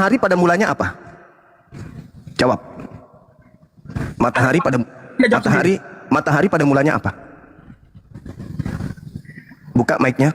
Matahari pada mulanya apa? Jawab. Matahari pada mulanya apa? Buka mic-nya.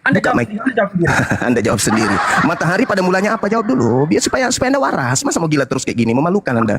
Anda Buka jawab, mic. Anda jawab sendiri. Anda jawab sendiri. Matahari pada mulanya apa? Jawab dulu. Biar supaya Anda waras. Masa mau gila terus kayak gini? Memalukan Anda.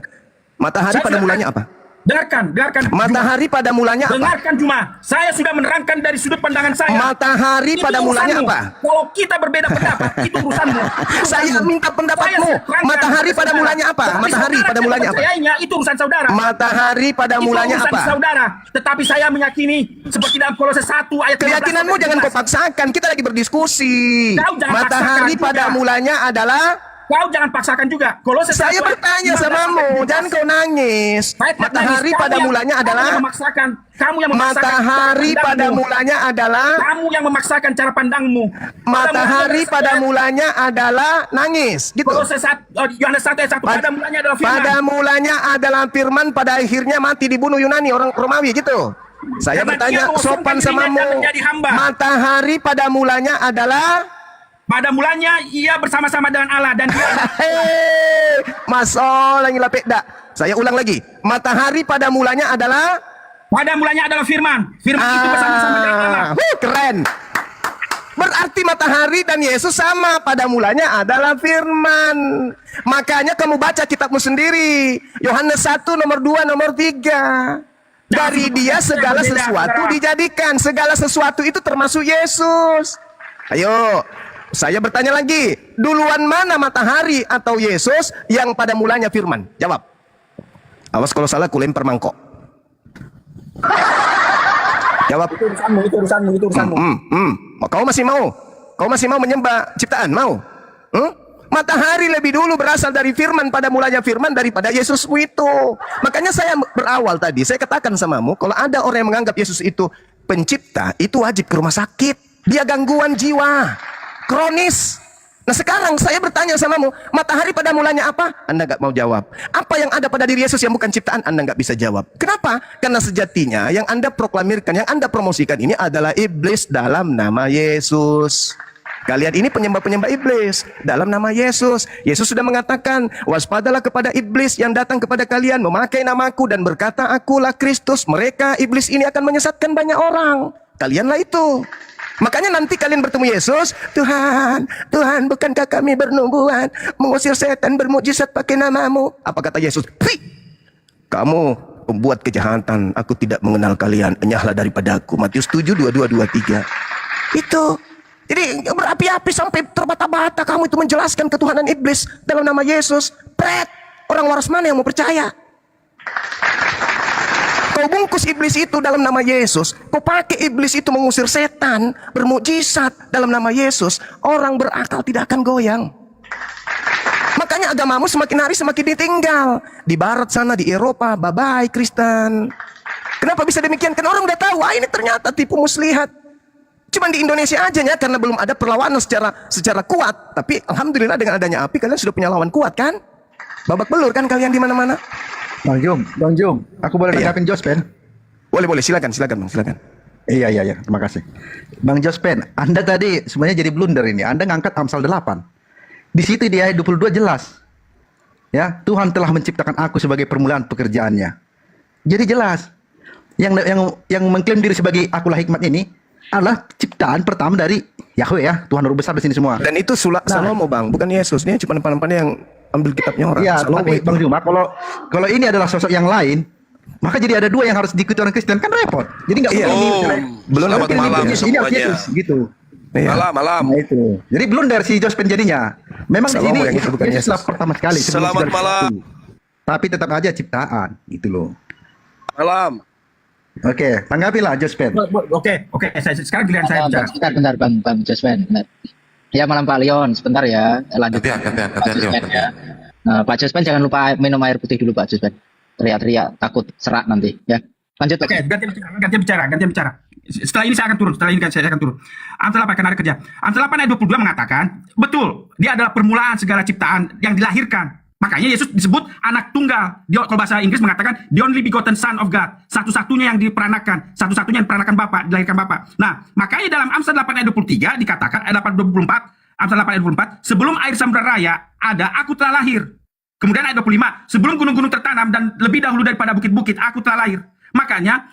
Matahari pada mulanya apa? Dengarkan. Matahari pada mulanya apa? Dengarkan Juma. Saya sudah menerangkan dari sudut pandangan saya. Matahari Itu pada mulanya urusanmu. apa? Kalau kita berbeda pendapat, itu urusanmu. Saya minta pendapatmu. Saya terangkan Matahari kepada pada saudara. mulanya apa? Tetapi Matahari saudara pada tidak mulanya apa? mempercayainya, itu urusan saudara. Matahari pada Itu mulanya urusan apa? saudara. Tetapi saya meyakini seperti dalam Kolose 1 ayat 15 Keyakinanmu sampai jangan kau 17. paksakan. Kita lagi berdiskusi. Kau jangan Matahari paksakan pada juga. mulanya adalah. Kau jangan paksakan juga. Kolose 1 Saya ayat bertanya 15 sampai samamu. 17. Jangan kau nangis. Saya tidak Matahari nangis. pada Kamu yang- mulanya kamu adalah. yang memaksakan. Kamu yang memaksakan Matahari cara pada pandangmu. mulanya adalah. Kamu yang memaksakan cara pandangmu. Matahari pada mulanya adalah nangis. Gitu. Kolose 1 Yohanes 1 ayat 1 pada mulanya adalah firman. Pada mulanya adalah firman, pada akhirnya mati dibunuh Yunani, orang Romawi gitu. Saya Karena bertanya dia mengosongkan sopan dirinya samamu. dan menjadi hamba. Matahari pada mulanya adalah. Pada mulanya ia bersama-sama dengan Allah dan dia Hei, masol lagi lapik dak. Saya ulang lagi. Matahari pada mulanya adalah. pada mulanya adalah firman. Firman itu bersama-sama dengan Allah. Keren. Berarti matahari dan Yesus sama, pada mulanya adalah firman. Makanya kamu baca kitabmu sendiri. Yohanes 1 nomor 2 nomor 3. Dari dia segala sesuatu dijadikan. Segala sesuatu itu termasuk Yesus. Ayo, saya bertanya lagi. Duluan mana matahari atau Yesus yang pada mulanya firman? Jawab. Awas kalau salah ku lempar mangkok. Jawab. Itu urusanmu. Kau masih mau? Kau masih mau menyembah ciptaan? Mau? Matahari lebih dulu berasal dari firman, pada mulanya firman daripada Yesusmu itu. Makanya saya berawal tadi, saya katakan samamu, kalau ada orang yang menganggap Yesus itu pencipta, itu wajib ke rumah sakit. Dia gangguan jiwa, kronis. Nah sekarang saya bertanya samamu, matahari pada mulanya apa? Anda nggak mau jawab. Apa yang ada pada diri Yesus yang bukan ciptaan? Anda nggak bisa jawab. Kenapa? Karena sejatinya yang Anda proklamirkan, yang Anda promosikan ini adalah iblis dalam nama Yesus. Kalian ini penyembah-penyembah iblis dalam nama Yesus. Yesus sudah mengatakan, waspadalah kepada iblis yang datang kepada kalian memakai namaku dan berkata, akulah Kristus. Mereka iblis ini akan menyesatkan banyak orang. Kalianlah itu. Makanya nanti kalian bertemu Yesus, Tuhan, bukankah kami bernubuat, mengusir setan, bermujizat pakai namamu? Apa kata Yesus? Kamu pembuat kejahatan, aku tidak mengenal kalian, enyahlah daripada aku. Matius 7, 22, 23. Itu. Jadi berapi-api sampai terbata-bata kamu itu menjelaskan ketuhanan iblis dalam nama Yesus. Pret, orang waras mana yang mau percaya? Kau bungkus iblis itu dalam nama Yesus. Kau pakai iblis itu mengusir setan, bermukjizat dalam nama Yesus. Orang berakal tidak akan goyang. Makanya agamamu semakin hari semakin ditinggal. Di barat sana, di Eropa, bye-bye Kristen. Kenapa bisa demikian? Karena orang udah tahu, ini ternyata tipu muslihat. Cuman di Indonesia aja ya, karena belum ada perlawanan secara kuat. Tapi alhamdulillah dengan adanya API, kalian sudah punya lawan kuat kan? Babak belur kan kalian di mana-mana? Bang Jung, aku boleh Iya. tanggapin Jospen? Boleh, silakan Bang, silakan. Iya, terima kasih. Bang Jospen, Anda tadi sebenarnya jadi blunder ini. Anda ngangkat Amsal 8. Di situ di ayat 22 jelas. Ya, Tuhan telah menciptakan aku sebagai permulaan pekerjaannya. Jadi jelas. Yang mengklaim diri sebagai akulah hikmat ini adalah ciptaan pertama dari Yahweh ya, Tuhan Guru besar di sini semua. Dan itu Salomo Bang, bukan Yesus. Ini cuma depan-depannya yang ambil kitabnya orang. Iya, Salomo tapi itu. Bang Juma, kalau ini adalah sosok yang lain, maka jadi ada dua yang harus diikuti orang Kristen, kan repot. Jadi nggak Iya. perlu Belum Selamat ngerti malam ini. ini semuanya. Yesus gitu. Iya. Malam. Nah itu. Jadi blunder si Jospen jadinya. Memang di Salomo sini yang itu bukan Yesuslah Yesus. pertama sekali. sebelum Selamat segala malam. sesuatu. Tapi tetap aja ciptaan, gitu loh. Malam. Oke, tanggapilah Jospen. Oke. Sekarang giliran saya bicara. Bentar, Bang Jospen. Bentar. Ya malam Pak Leon, sebentar ya. Lanjut. Gantian, Pak Jospen, ya. Pak Jospen jangan lupa minum air putih dulu Pak Jospen. Teriak-teriak takut serak nanti ya. Lanjut. Oke, gantian bicara. Setelah ini saya akan turun. Amsal 8 karena ada kerja. Amsal 8 ayat 22 mengatakan, betul, dia adalah permulaan segala ciptaan yang dilahirkan. Makanya Yesus disebut anak tunggal. Dia kalau bahasa Inggris mengatakan the only begotten son of God. Satu-satunya yang diperanakan, satu-satunya yang diperanakan Bapa, dilahirkan Bapa. Nah, makanya dalam Amsal 8 ayat 23 dikatakan ayat 8 24, Amsal 8 ayat 24, sebelum air samudra raya ada, aku telah lahir. Kemudian ayat 25, sebelum gunung-gunung tertanam dan lebih dahulu daripada bukit-bukit, aku telah lahir. Makanya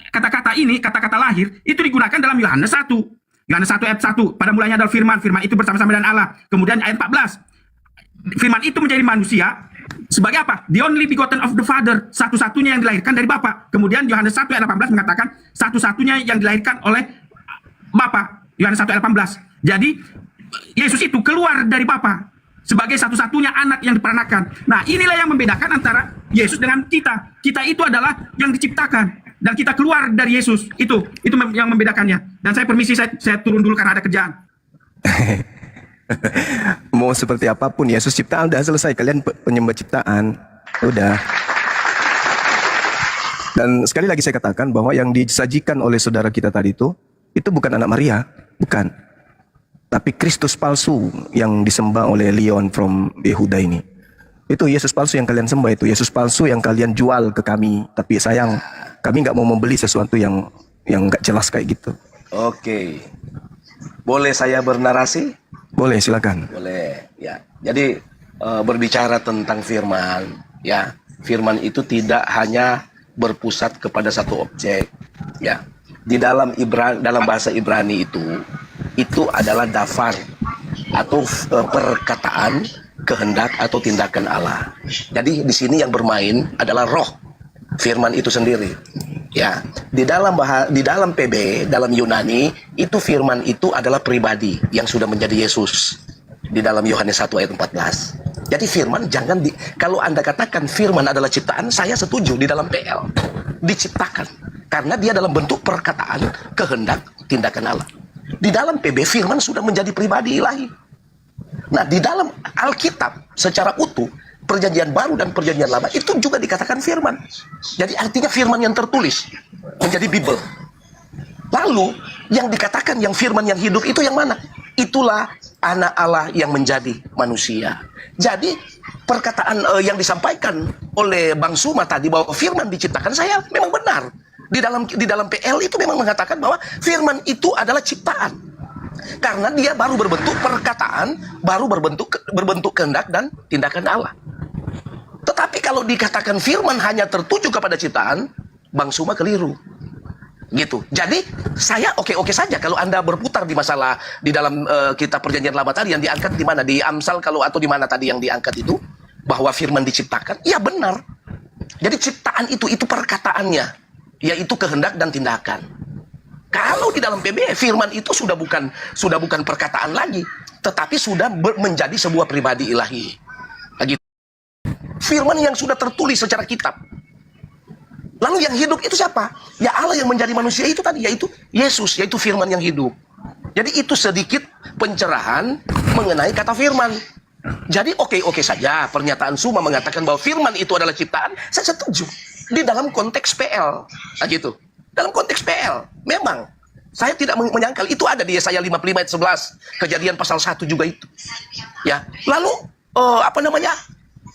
kata-kata ini, kata-kata lahir, itu digunakan dalam Yohanes 1. Yohanes 1 ayat 1, pada mulanya adalah firman, firman itu bersama-sama dengan Allah. Kemudian ayat 14, firman itu menjadi manusia, sebagai apa? The only begotten of the Father, satu-satunya yang dilahirkan dari Bapa. Kemudian Yohanes 1 ayat 18 mengatakan, satu-satunya yang dilahirkan oleh Bapa. Yohanes 1 ayat 18. Jadi, Yesus itu keluar dari Bapa sebagai satu-satunya anak yang diperanakan. Nah, inilah yang membedakan antara Yesus dengan kita. Kita itu adalah yang diciptakan dan kita keluar dari Yesus. Itu yang membedakannya. Dan saya permisi, saya turun dulu karena ada kerjaan. Mau seperti apapun, Yesus ciptaan udah selesai. Kalian penyembah ciptaan. Udah. Dan sekali lagi saya katakan bahwa yang disajikan oleh saudara kita tadi itu bukan anak Maria. Bukan. Tapi Kristus palsu yang disembah oleh Leon from Yehuda ini. Itu Yesus palsu yang kalian sembah itu. Yesus palsu yang kalian jual ke kami. Tapi sayang, kami nggak mau membeli sesuatu yang nggak jelas kayak gitu. Oke. Boleh saya bernarasi? Boleh, silakan. Boleh, ya. Jadi berbicara tentang firman, ya. Firman itu tidak hanya berpusat kepada satu objek, ya. Di dalam bahasa Ibrani itu adalah dafar atau perkataan, kehendak atau tindakan Allah. Jadi di sini yang bermain adalah roh firman itu sendiri. Ya, di dalam PB, dalam Yunani itu firman itu adalah pribadi yang sudah menjadi Yesus. Di dalam Yohanes 1 ayat 14. Jadi firman kalau Anda katakan firman adalah ciptaan, saya setuju di dalam PL. Diciptakan. Karena dia dalam bentuk perkataan, kehendak, tindakan Allah. Di dalam PB, firman sudah menjadi pribadi ilahi. Nah, di dalam Alkitab secara utuh, Perjanjian Baru dan Perjanjian Lama itu juga dikatakan firman. Jadi artinya firman yang tertulis menjadi Bible. Lalu yang dikatakan yang firman yang hidup itu yang mana? Itulah anak Allah yang menjadi manusia. Jadi perkataan yang disampaikan oleh Bang Suma tadi bahwa firman diciptakan, saya memang benar. Di dalam PL itu memang mengatakan bahwa firman itu adalah ciptaan. Karena dia baru berbentuk perkataan, baru berbentuk kehendak dan tindakan Allah. Tetapi kalau dikatakan firman hanya tertuju kepada ciptaan, Bang Suma keliru. Gitu. Jadi saya oke-oke saja kalau Anda berputar di masalah di dalam kitab Perjanjian Lama tadi yang diangkat di mana, di Amsal atau di mana tadi yang diangkat itu bahwa firman diciptakan. Iya benar. Jadi ciptaan itu perkataannya, yaitu kehendak dan tindakan. Kalau di dalam PB firman itu sudah bukan perkataan lagi, tetapi sudah menjadi sebuah pribadi ilahi. Lagi firman yang sudah tertulis secara kitab. Lalu yang hidup itu siapa? Ya Allah yang menjadi manusia itu tadi, yaitu Yesus, yaitu firman yang hidup. Jadi itu sedikit pencerahan mengenai kata firman. Jadi oke saja pernyataan Suma mengatakan bahwa firman itu adalah ciptaan, saya setuju. Di dalam konteks PL, nah gitu. Dalam konteks PL, memang saya tidak menyangkal itu ada di Yesaya 55 ayat 11, Kejadian pasal 1 juga itu. Ya, lalu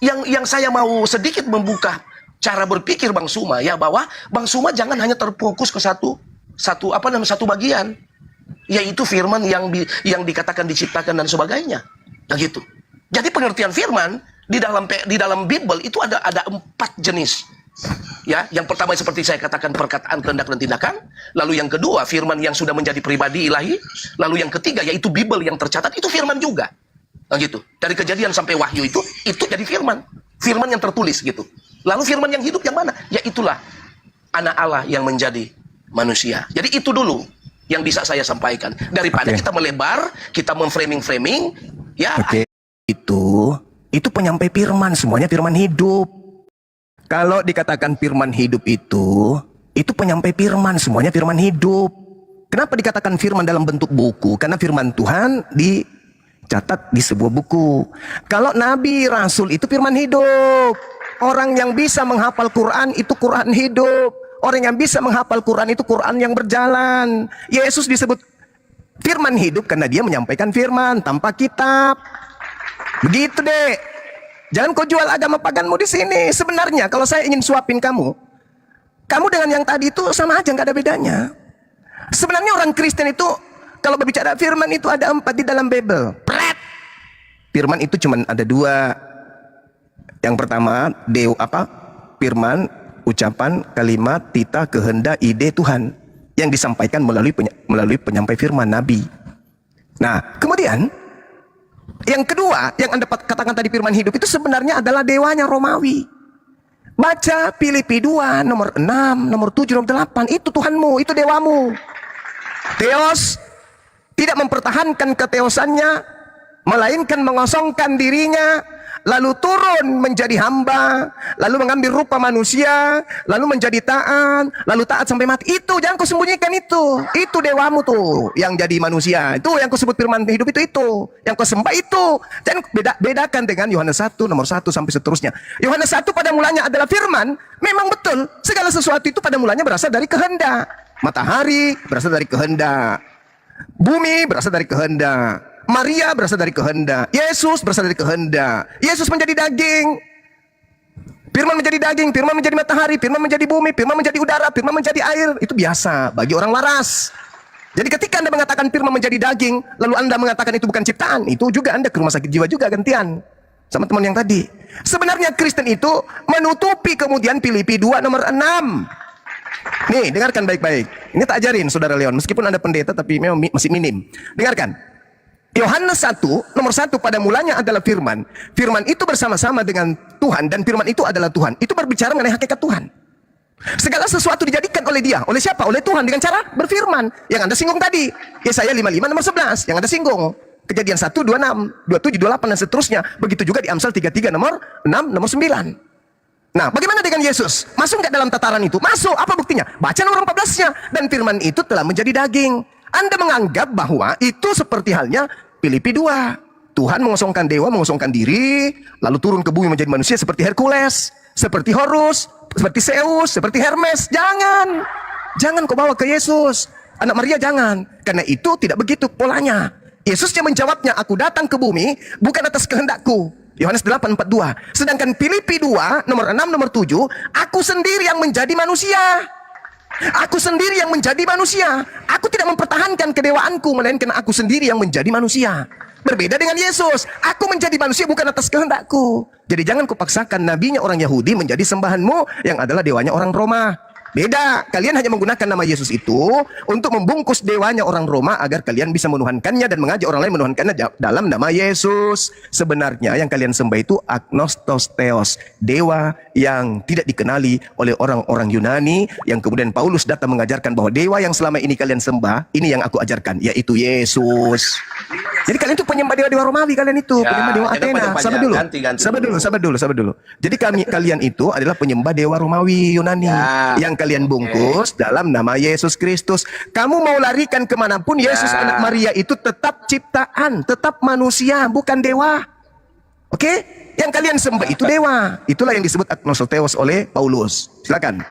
Yang saya mau sedikit membuka cara berpikir Bang Suma ya, bahwa Bang Suma jangan hanya terfokus ke satu bagian, yaitu firman yang dikatakan diciptakan dan sebagainya. Nah gitu. Jadi pengertian firman di dalam Bible itu ada 4 jenis. Ya, yang pertama seperti saya katakan perkataan, kehendak dan tindakan. Lalu yang kedua firman yang sudah menjadi pribadi ilahi. Lalu yang ketiga yaitu Bible yang tercatat itu firman juga. Nah gitu. Dari Kejadian sampai Wahyu itu jadi firman yang tertulis gitu. Lalu firman yang hidup yang mana? Ya itulah anak Allah yang menjadi manusia. Jadi itu dulu yang bisa saya sampaikan. Daripada kita melebar, kita memframing ya. Itu penyampai firman, semuanya firman hidup. Kalau dikatakan firman hidup itu penyampai firman, semuanya firman hidup. Kenapa dikatakan firman dalam bentuk buku? Karena firman Tuhan dicatat di sebuah buku. Kalau Nabi Rasul itu firman hidup. Orang yang bisa menghafal Quran itu Quran hidup. Orang yang bisa menghafal Quran itu Quran yang berjalan. Yesus disebut firman hidup karena dia menyampaikan firman tanpa kitab. Begitu deh. Jangan kau jual agama paganmu di sini. Sebenarnya kalau saya ingin suapin kamu dengan yang tadi itu sama aja, nggak ada bedanya. Sebenarnya orang Kristen itu kalau berbicara firman itu ada 4 di dalam Bible. Firman itu cuma ada dua. Yang pertama, firman, ucapan, kalimat, tita, kehendak, ide Tuhan yang disampaikan melalui penyampai firman Nabi. Nah, kemudian yang kedua, yang Anda katakan tadi firman hidup itu sebenarnya adalah dewanya Romawi. Baca Filipi 2 nomor 6, nomor 7, nomor 8. Itu Tuhanmu, itu dewamu. Theos tidak mempertahankan keteosannya, melainkan mengosongkan dirinya, lalu turun menjadi hamba, lalu mengambil rupa manusia, lalu menjadi taat, lalu taat sampai mati. Itu jangan kau sembunyikan itu. Itu dewamu tuh yang jadi manusia. Itu yang kau sebut firman hidup itu. Yang kau sembah itu. Jangan bedakan dengan Yohanes 1 nomor 1 sampai seterusnya. Yohanes 1 pada mulanya adalah firman. Memang betul, segala sesuatu itu pada mulanya berasal dari kehendak. Matahari berasal dari kehendak. Bumi berasal dari kehendak. Maria berasal dari kehendak. Yesus berasal dari kehendak. Yesus menjadi daging. Firman menjadi daging, firman menjadi matahari, firman menjadi bumi, firman menjadi udara, firman menjadi air. Itu biasa bagi orang waras. Jadi ketika Anda mengatakan firman menjadi daging, lalu Anda mengatakan itu bukan ciptaan, itu juga Anda ke rumah sakit jiwa juga gantian. Sama teman yang tadi. Sebenarnya Kristen itu menutupi kemudian Filipi 2 nomor 6. Nih, dengarkan baik-baik. Ini tak ajarin Saudara Leon, meskipun Anda pendeta tapi memang masih minim. Dengarkan. Yohanes 1 nomor 1 pada mulanya adalah firman. Firman itu bersama-sama dengan Tuhan dan firman itu adalah Tuhan. Itu berbicara mengenai hakikat Tuhan. Segala sesuatu dijadikan oleh Dia. Oleh siapa? Oleh Tuhan dengan cara berfirman. Yang Anda singgung tadi. Yesaya 55 nomor 11 yang Anda singgung. Kejadian 1 26, 27 28 dan seterusnya. Begitu juga di Amsal 33 nomor 6 nomor 9. Nah, bagaimana dengan Yesus? Masuk nggak dalam tataran itu? Masuk. Apa buktinya? Baca nomor 14-nya. Dan firman itu telah menjadi daging. Anda menganggap bahwa itu seperti halnya Filipi 2. Tuhan mengosongkan dewa, mengosongkan diri, lalu turun ke bumi menjadi manusia seperti Hercules, seperti Horus, seperti Zeus, seperti Hermes. Jangan. Jangan kau bawa ke Yesus. Anak Maria jangan. Karena itu tidak begitu polanya. Yesus yang menjawabnya, aku datang ke bumi bukan atas kehendakku. Yohanes 8:42. Sedangkan Filipi 2 nomor 6 nomor 7, aku sendiri yang menjadi manusia. Aku sendiri yang menjadi manusia. Aku tidak mempertahankan kedewaanku, melainkan aku sendiri yang menjadi manusia. Berbeda dengan Yesus. Aku menjadi manusia bukan atas kehendakku. Jadi jangan kupaksakan nabinya orang Yahudi menjadi sembahanmu yang adalah dewanya orang Roma. Beda, kalian hanya menggunakan nama Yesus itu untuk membungkus dewanya orang Roma agar kalian bisa menuhankannya dan mengajak orang lain menuhankannya dalam nama Yesus. Sebenarnya yang kalian sembah itu agnostos theos, dewa yang tidak dikenali oleh orang-orang Yunani, yang kemudian Paulus datang mengajarkan bahwa dewa yang selama ini kalian sembah, ini yang aku ajarkan, yaitu Yesus. Jadi kalian itu penyembah dewa-dewa Romawi, kalian itu penyembah dewa Athena. Sabar dulu. Jadi kalian itu adalah penyembah dewa Romawi Yunani yang kalian bungkus dalam nama Yesus Kristus. Kamu mau larikan kemanapun, Yesus anak Maria itu tetap ciptaan, tetap manusia, bukan dewa. Oke? Yang kalian sembah itu dewa. Itulah yang disebut agnostos theos oleh Paulus. Silakan.